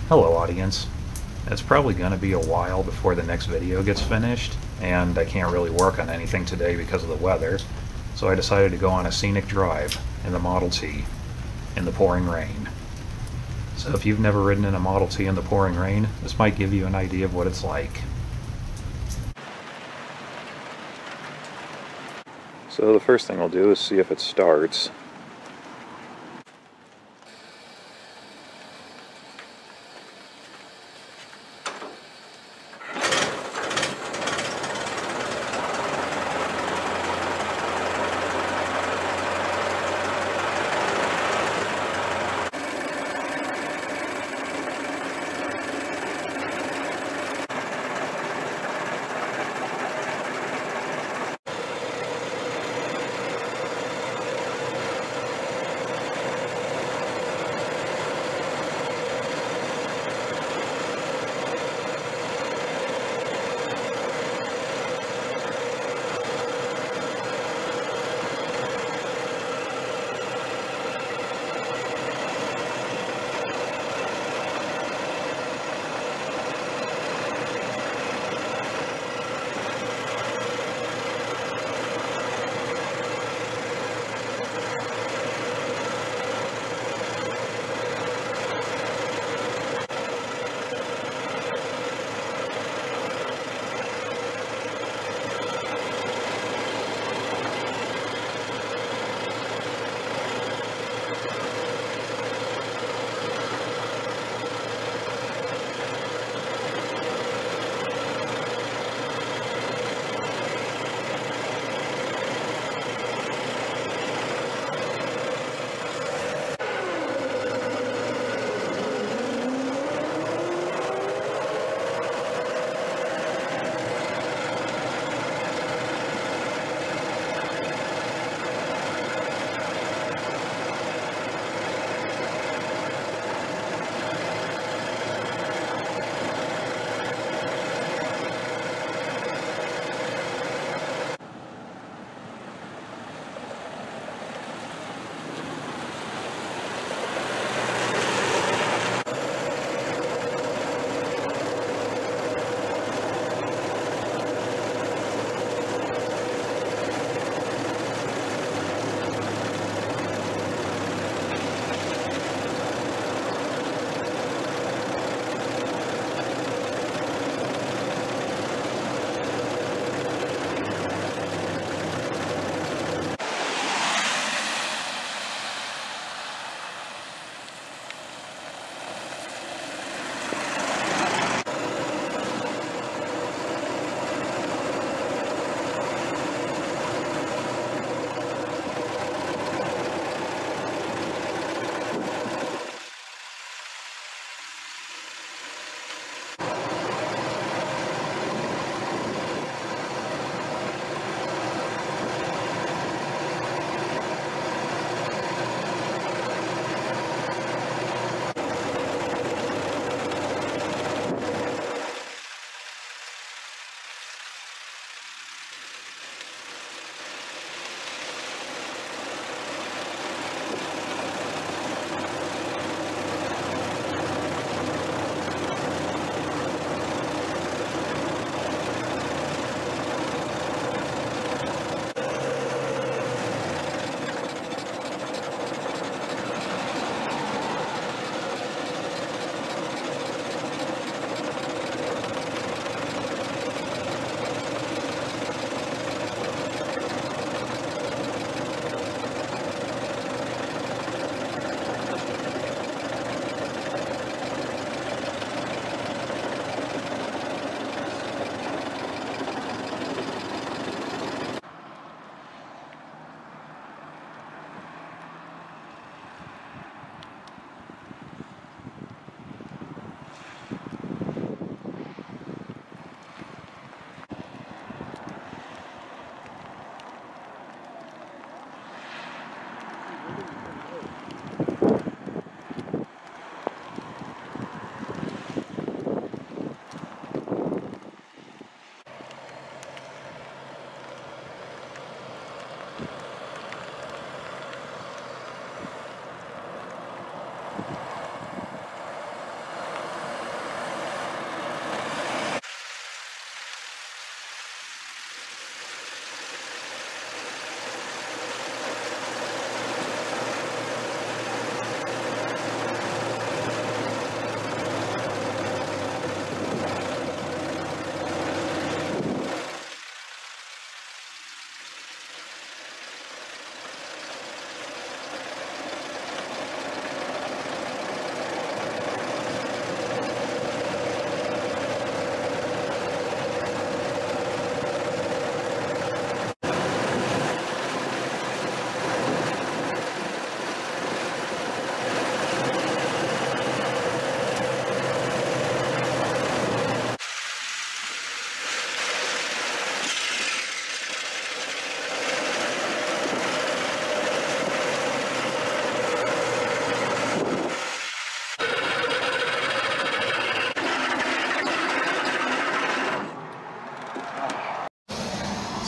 Hello audience. It's probably going to be a while before the next video gets finished, and I can't really work on anything today because of the weather, so I decided to go on a scenic drive in the Model T in the pouring rain. So if you've never ridden in a Model T in the pouring rain, this might give you an idea of what it's like. So the first thing we'll do is see if it starts.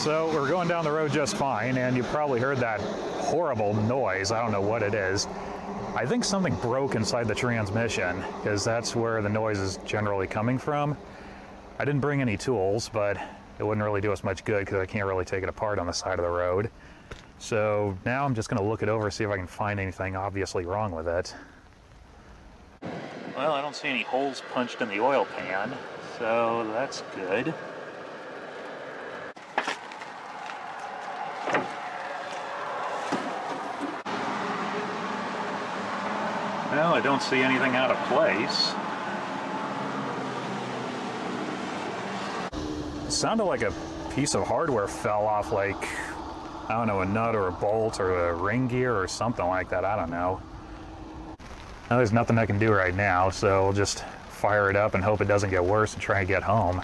So we're going down the road just fine, and you probably heard that horrible noise. I don't know what it is. I think something broke inside the transmission, because that's where the noise is generally coming from. I didn't bring any tools, but it wouldn't really do us much good because I can't really take it apart on the side of the road. So now I'm just going to look it over, see if I can find anything obviously wrong with it. Well, I don't see any holes punched in the oil pan, so that's good. Well, I don't see anything out of place. It sounded like a piece of hardware fell off, like, I don't know, a nut or a bolt or a ring gear or something like that, I don't know. Now, there's nothing I can do right now, so we'll just fire it up and hope it doesn't get worse and try and get home.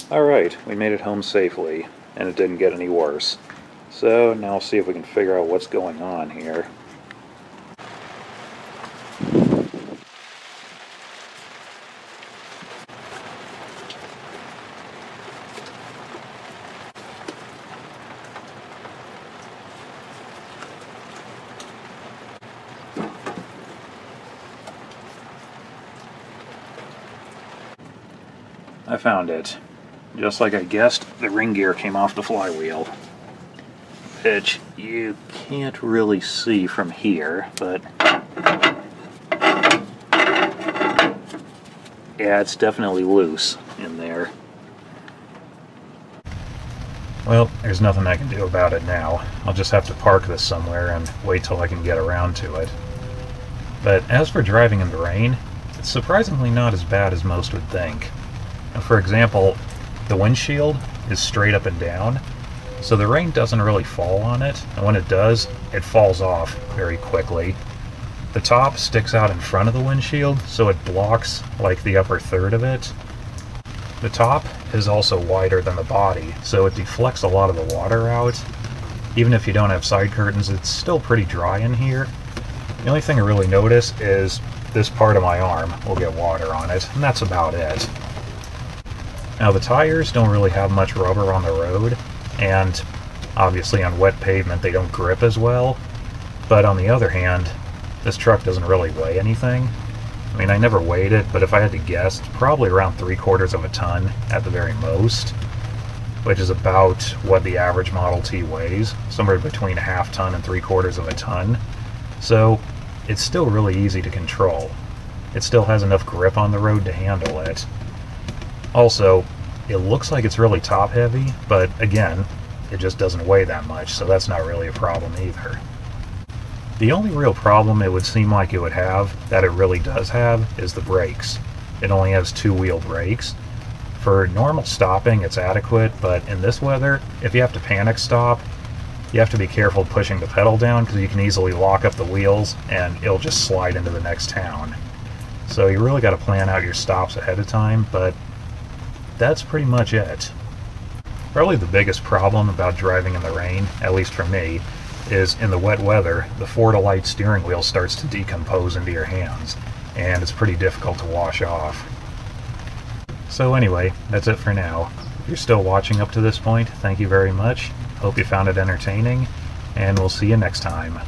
Alright, we made it home safely, and it didn't get any worse. So now we'll see if we can figure out what's going on here. I found it. Just like I guessed, the ring gear came off the flywheel, which you can't really see from here, but yeah, it's definitely loose in there. Well, there's nothing I can do about it now. I'll just have to park this somewhere and wait till I can get around to it. But as for driving in the rain, it's surprisingly not as bad as most would think. Now, for example, the windshield is straight up and down, so the rain doesn't really fall on it, and when it does, it falls off very quickly. The top sticks out in front of the windshield, so it blocks like the upper third of it. The top is also wider than the body, so it deflects a lot of the water out. Even if you don't have side curtains, it's still pretty dry in here. The only thing I really notice is this part of my arm will get water on it, and that's about it. Now, the tires don't really have much rubber on the road, and obviously on wet pavement they don't grip as well. But on the other hand, this truck doesn't really weigh anything. I mean, I never weighed it, but if I had to guess, it's probably around 3/4 of a ton at the very most, which is about what the average Model T weighs, somewhere between 1/2 ton and 3/4 of a ton. So it's still really easy to control. It still has enough grip on the road to handle it. Also, it looks like it's really top heavy, but again, it just doesn't weigh that much, so that's not really a problem either. The only real problem it would seem like it would have, that it really does have, is the brakes. It only has 2-wheel brakes. For normal stopping, it's adequate, but in this weather, if you have to panic stop, you have to be careful pushing the pedal down because you can easily lock up the wheels and it'll just slide into the next town. So you really got to plan out your stops ahead of time, but that's pretty much it. Probably the biggest problem about driving in the rain, at least for me, is in the wet weather, the 4-to-light steering wheel starts to decompose into your hands, and it's pretty difficult to wash off. So anyway, that's it for now. If you're still watching up to this point, thank you very much. Hope you found it entertaining, and we'll see you next time.